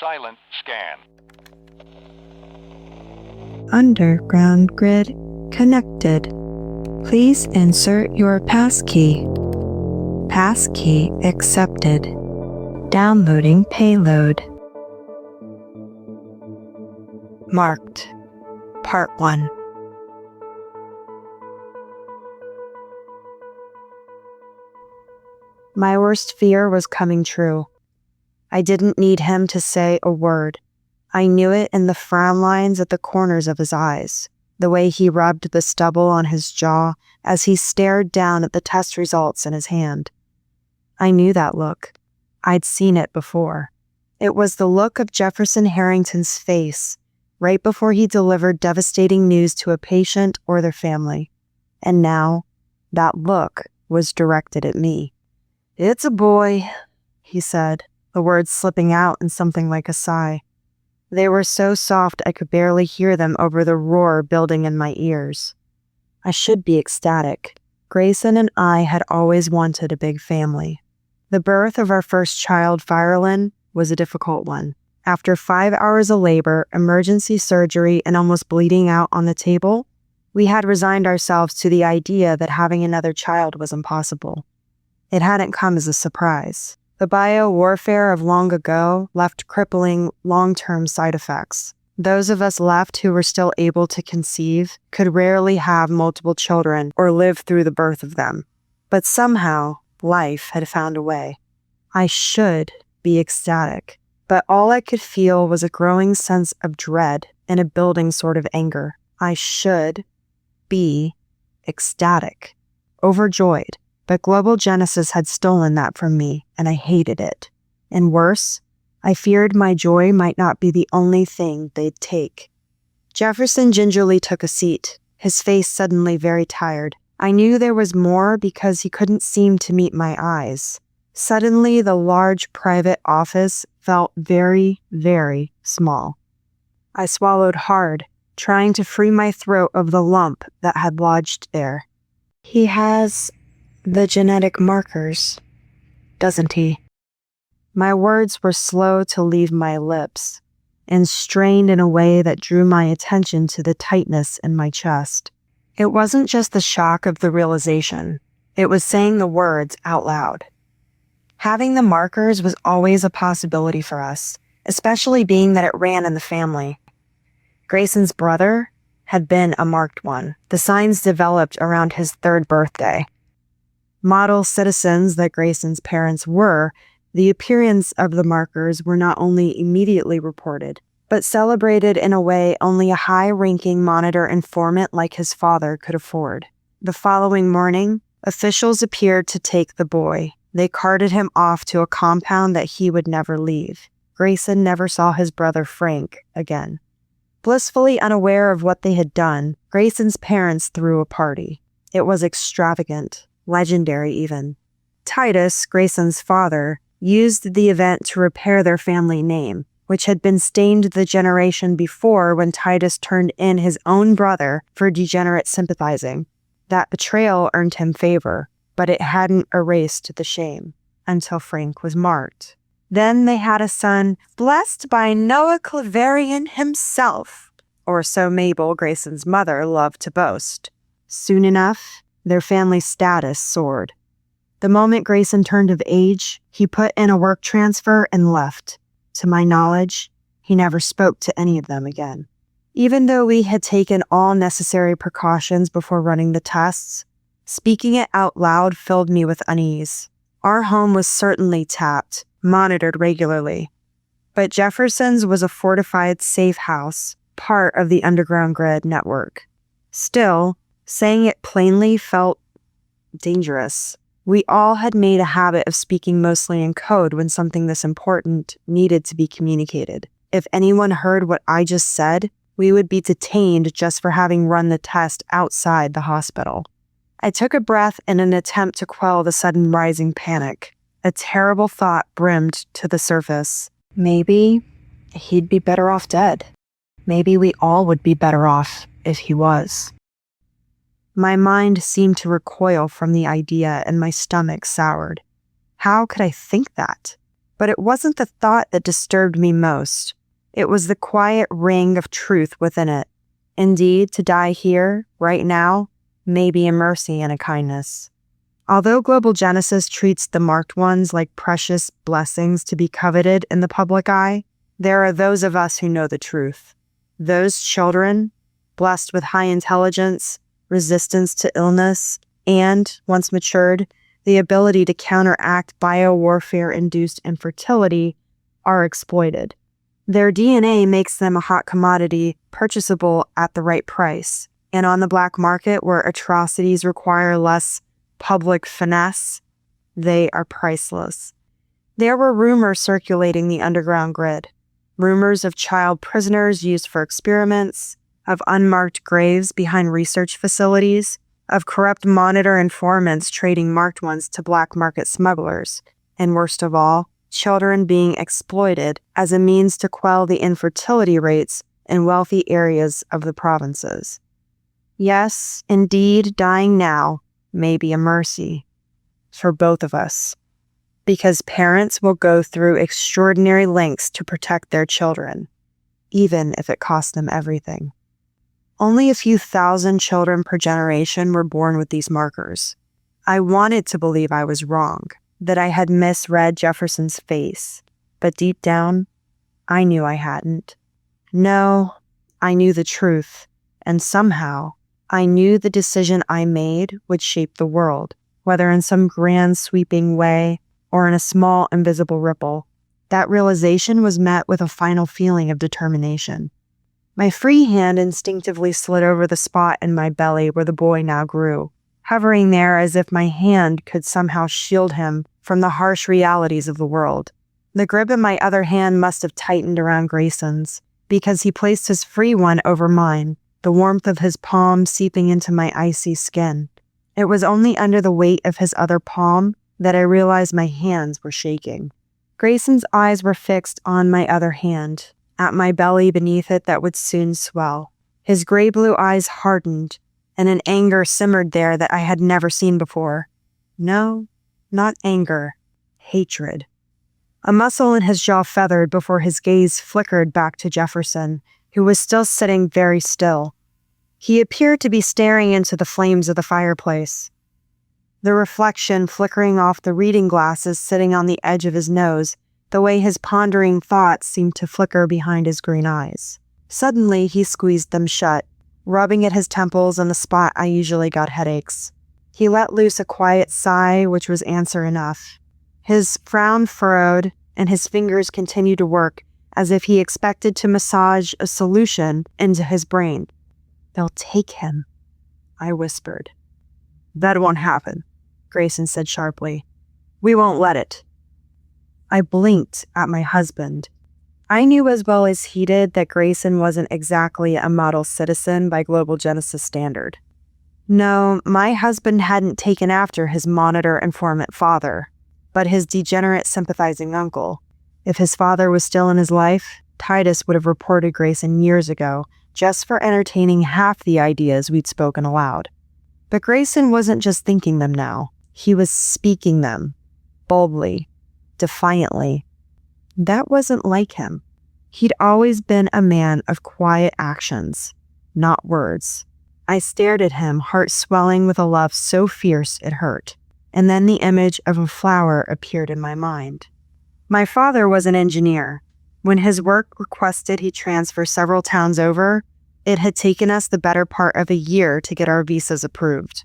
Silent scan. Underground grid connected. Please insert your passkey. Passkey accepted. Downloading payload. Marked. Part 1. My worst fear was coming true. I didn't need him to say a word. I knew it in the frown lines at the corners of his eyes, the way he rubbed the stubble on his jaw as he stared down at the test results in his hand. I knew that look. I'd seen it before. It was the look of Jefferson Harrington's face right before he delivered devastating news to a patient or their family. And now, that look was directed at me. "It's a boy," he said, the words slipping out in something like a sigh. They were so soft I could barely hear them over the roar building in my ears. I should be ecstatic. Grayson and I had always wanted a big family. The birth of our first child, Firelin, was a difficult one. After 5 hours of labor, emergency surgery, and almost bleeding out on the table, we had resigned ourselves to the idea that having another child was impossible. It hadn't come as a surprise. The bio-warfare of long ago left crippling long-term side effects. Those of us left who were still able to conceive could rarely have multiple children or live through the birth of them. But somehow, life had found a way. I should be ecstatic, but all I could feel was a growing sense of dread and a building sort of anger. I should be ecstatic, overjoyed. But Global Genesis had stolen that from me, and I hated it. And worse, I feared my joy might not be the only thing they'd take. Jefferson gingerly took a seat, his face suddenly very tired. I knew there was more because he couldn't seem to meet my eyes. Suddenly, the large private office felt very, very small. I swallowed hard, trying to free my throat of the lump that had lodged there. "He has the genetic markers, doesn't he?" My words were slow to leave my lips, and strained in a way that drew my attention to the tightness in my chest. It wasn't just the shock of the realization, it was saying the words out loud. Having the markers was always a possibility for us, especially being that it ran in the family. Grayson's brother had been a marked one. The signs developed around his 3rd birthday. Model citizens that Grayson's parents were, the appearance of the markers were not only immediately reported, but celebrated in a way only a high-ranking monitor informant like his father could afford. The following morning, officials appeared to take the boy. They carted him off to a compound that he would never leave. Grayson never saw his brother Frank again. Blissfully unaware of what they had done, Grayson's parents threw a party. It was extravagant. Legendary even. Titus, Grayson's father, used the event to repair their family name, which had been stained the generation before when Titus turned in his own brother for degenerate sympathizing. That betrayal earned him favor, but it hadn't erased the shame until Frank was marked. Then they had a son blessed by Noah Claverian himself, or so Mabel, Grayson's mother, loved to boast. Soon enough, their family status soared. The moment Grayson turned of age, he put in a work transfer and left. To my knowledge, he never spoke to any of them again. Even though we had taken all necessary precautions before running the tests, speaking it out loud filled me with unease. Our home was certainly tapped, monitored regularly. But Jefferson's was a fortified safe house, part of the underground grid network. Still, saying it plainly felt dangerous. We all had made a habit of speaking mostly in code when something this important needed to be communicated. If anyone heard what I just said, we would be detained just for having run the test outside the hospital. I took a breath in an attempt to quell the sudden rising panic. A terrible thought brimmed to the surface. Maybe he'd be better off dead. Maybe we all would be better off if he was. My mind seemed to recoil from the idea and my stomach soured. How could I think that? But it wasn't the thought that disturbed me most. It was the quiet ring of truth within it. Indeed, to die here, right now, may be a mercy and a kindness. Although global Genesis treats the marked ones like precious blessings to be coveted in the public eye, there are those of us who know the truth. Those children, blessed with high intelligence, resistance to illness, and, once matured, the ability to counteract biowarfare-induced infertility, are exploited. Their DNA makes them a hot commodity purchasable at the right price, and on the black market where atrocities require less public finesse, they are priceless. There were rumors circulating the underground grid. Rumors of child prisoners used for experiments, of unmarked graves behind research facilities, of corrupt monitor informants trading marked ones to black market smugglers, and worst of all, children being exploited as a means to quell the infertility rates in wealthy areas of the provinces. Yes, indeed, dying now may be a mercy for both of us, because parents will go through extraordinary lengths to protect their children, even if it costs them everything. Only a few thousand children per generation were born with these markers. I wanted to believe I was wrong, that I had misread Jefferson's face, but deep down, I knew I hadn't. No, I knew the truth, and somehow, I knew the decision I made would shape the world, whether in some grand sweeping way or in a small invisible ripple. That realization was met with a final feeling of determination. My free hand instinctively slid over the spot in my belly where the boy now grew, hovering there as if my hand could somehow shield him from the harsh realities of the world. The grip in my other hand must have tightened around Grayson's, because he placed his free one over mine, the warmth of his palm seeping into my icy skin. It was only under the weight of his other palm that I realized my hands were shaking. Grayson's eyes were fixed on my other hand, at my belly beneath it that would soon swell. His gray-blue eyes hardened, and an anger simmered there that I had never seen before. No, not anger, hatred. A muscle in his jaw feathered before his gaze flickered back to Jefferson, who was still sitting very still. He appeared to be staring into the flames of the fireplace. The reflection flickering off the reading glasses sitting on the edge of his nose, the way his pondering thoughts seemed to flicker behind his green eyes. Suddenly, he squeezed them shut, rubbing at his temples in the spot I usually got headaches. He let loose a quiet sigh, which was answer enough. His frown furrowed, and his fingers continued to work, as if he expected to massage a solution into his brain. "They'll take him," I whispered. "That won't happen," Grayson said sharply. "We won't let it." I blinked at my husband. I knew as well as he did that Grayson wasn't exactly a model citizen by global Genesis standard. No, my husband hadn't taken after his monitor informant father, but his degenerate sympathizing uncle. If his father was still in his life, Titus would have reported Grayson years ago, just for entertaining half the ideas we'd spoken aloud. But Grayson wasn't just thinking them now. He was speaking them, boldly, defiantly. That wasn't like him. He'd always been a man of quiet actions, not words. I stared at him, heart swelling with a love so fierce it hurt. And then the image of a flower appeared in my mind. My father was an engineer. When his work requested he transfer several towns over, it had taken us the better part of a year to get our visas approved.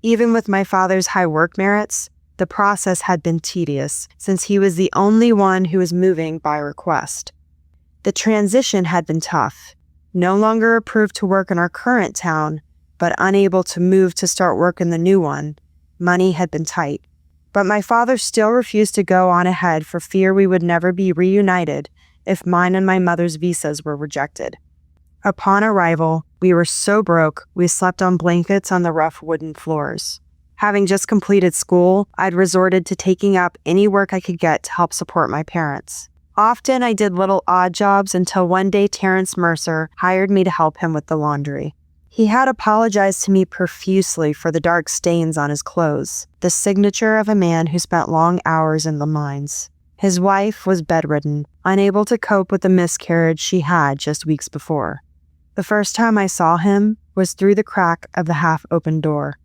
Even with my father's high work merits, the process had been tedious, since he was the only one who was moving by request. The transition had been tough. No longer approved to work in our current town, but unable to move to start work in the new one. Money had been tight. But my father still refused to go on ahead for fear we would never be reunited if mine and my mother's visas were rejected. Upon arrival, we were so broke we slept on blankets on the rough wooden floors. Having just completed school, I'd resorted to taking up any work I could get to help support my parents. Often I did little odd jobs until one day Terrence Mercer hired me to help him with the laundry. He had apologized to me profusely for the dark stains on his clothes, the signature of a man who spent long hours in the mines. His wife was bedridden, unable to cope with the miscarriage she had just weeks before. The first time I saw him was through the crack of the half-open door.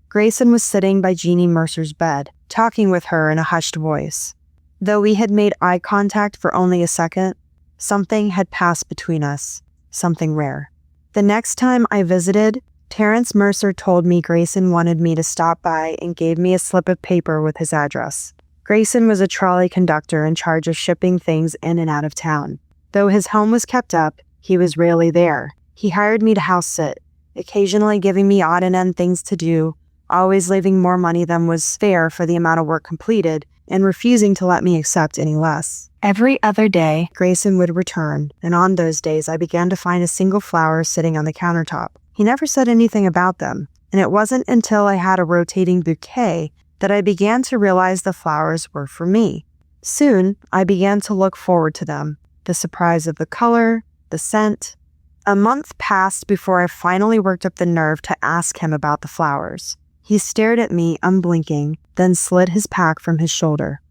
Grayson was sitting by Jeannie Mercer's bed, talking with her in a hushed voice. Though we had made eye contact for only a second, something had passed between us, something rare. The next time I visited, Terrence Mercer told me Grayson wanted me to stop by and gave me a slip of paper with his address. Grayson was a trolley conductor in charge of shipping things in and out of town. Though his home was kept up, he was rarely there. He hired me to house sit, occasionally giving me odd and end things to do, always leaving more money than was fair for the amount of work completed, and refusing to let me accept any less. Every other day, Grayson would return, and on those days I began to find a single flower sitting on the countertop. He never said anything about them, and it wasn't until I had a rotating bouquet that I began to realize the flowers were for me. Soon, I began to look forward to them, the surprise of the color, the scent. A month passed before I finally worked up the nerve to ask him about the flowers. He stared at me, unblinking, then slid his pack from his shoulder.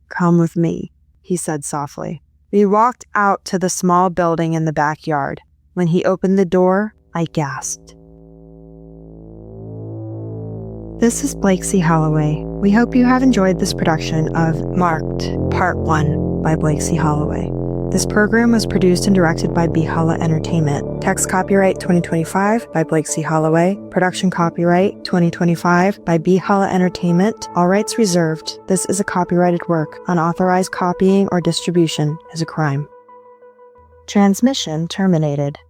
"Come with me," he said softly. We walked out to the small building in the backyard. When he opened the door, I gasped. This is Blake C. Holloway. We hope you have enjoyed this production of Marked, Part 1 by Blake C. Holloway. This program was produced and directed by B. Holla Entertainment. Text copyright 2025 by Blake C. Holloway. Production copyright 2025 by B. Holla Entertainment. All rights reserved. This is a copyrighted work. Unauthorized copying or distribution is a crime. Transmission terminated.